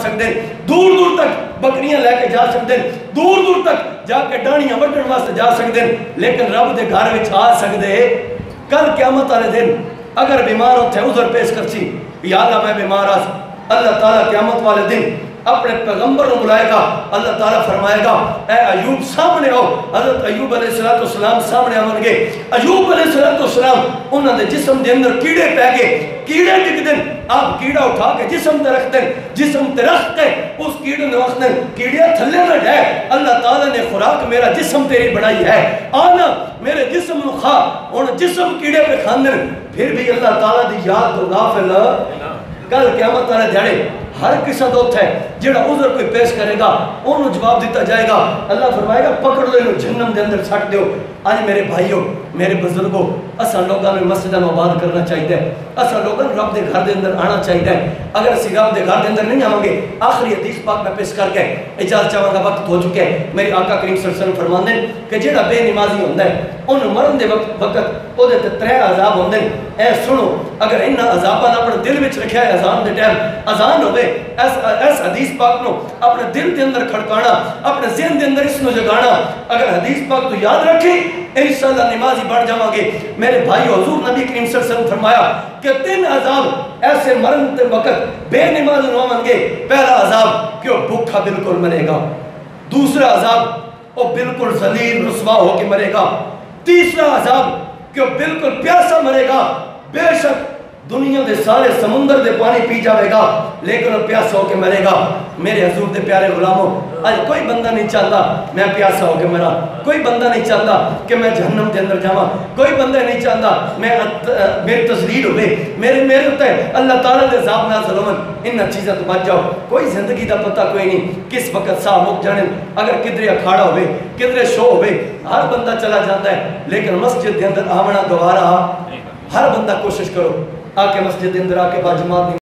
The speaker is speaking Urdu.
سکتے ہیں، دور دور تک بکریاں لے کے جا سکتے ہیں، دور دور تک جا کے ڈانیاں وڈن واسطے جا سکتے ہیں، لیکن رب دے گھر وچ آ سکتے کل قیامت والے دن اگر بیمار ہوتے عذر پیش کرسی یا اللہ میں بیمار آس، اللہ تعالیٰ قیامت والے دن اپنے پیغمبر کو بلائے گا، اللہ تعالیٰ فرمائے گا اے ایوب سامنے آؤ، حضرت ایوب علیہ السلام سامنے آؤں گے، ایوب علیہ السلام انہوں نے جسم دے اندر کیڑے پہ گئے، کیڑے ٹک دن، آپ کیڑا اٹھا کے جسم تے رکھ دیں، جسم تے رکھ کے اس کیڑے نے وقت دیں، کیڑے تھلے نہ جائے، اللہ تعالیٰ نے خوراک میرا جسم تیری بڑھائی ہے، آنا میرے جسم نو کھا، اور جسم کیڑے پہ کھان دیں، پھر بھی اللہ تعالیٰ دی یاد تو غافل کل قیامت والے دھیڑے ہر کسی دوت ہے جڑا عذر کوئی پیش کرے گا انہوں جواب دیتا جائے گا، اللہ فرمائے گا پکڑ لو انہوں جہنم دے اندر سٹ دیو۔ آج میرے بھائیوں میرے بزرگوں اساں لوگاں نے مسجداں آباد کرنا چاہیے، اساں لوگاں رب دے گھر دے اندر آنا چاہیے، اگر اسی رب دے گھر دے اندر نہیں آواں گے آخری حدیث پاک میں پیش کر کے اجازت چاہواں گا، وقت ہو چکے ہیں۔ میرے آقا کریم صلی اللہ علیہ وسلم فرماندے ہیں کہ جڑا بے نمازی ہوندا ہے انہوں مرن دے وقت او دے تے 3 عذاب ہوندے ہیں، اے سنو اگر انہاں عذاباں اپنے دل وچ رکھیا ہے اذان دے ٹائم اذان ہوے اس حدیث پاک نو اپنے دل دے اندر کھڑکانا، اپنے ذہن دے اندر اس نو جگانا، اگر حدیث پاک تو یاد رکھی انشاءاللہ نمازی بڑھ جاواں گے۔ میرے بھائی حضور نبی کریم صلی اللہ علیہ وسلم فرمایا کہ 3 عذاب ایسے مرن تے وقت بے نماز نو آون گے، پہلا عذاب کہ وہ بھوکا بالکل مرے گا، دوسرا عذاب وہ بالکل ذلیل رسوا ہو کے مرے گا، تیسرا عذاب کہ وہ بالکل پیاسا مرے گا، بے شک دنیا دے سارے سمندر دے پانی پی جاوے گا لیکن وہ پیاسا ہو کے مرے گا۔ میرے حضور دے پیارے غلاموں آج کوئی بندہ نہیں چاہتا میں پیاسا ہو کے مرا، کوئی بندہ نہیں چاہتا کہ میں جہنم کے اندر جاواں، کوئی بندہ نہیں چاہتا میں میری تذلیل ہوئے، میرے ہوتا ہے اللہ تعالیٰ دے عذاب نازل ہون، ان چیزیں تو بچ جاؤ۔ کوئی زندگی دا پتہ کوئی نہیں کس وقت سا مک جانے، اگر کدھر اکھاڑا ہوئے کدھر شو ہوئے ہر بندہ چلا جاتا ہے، لیکن مسجد کے اندر آونا گوارا ہر بندہ کوشش کرو آ کے مسجد کے اندر آ کے باجماعت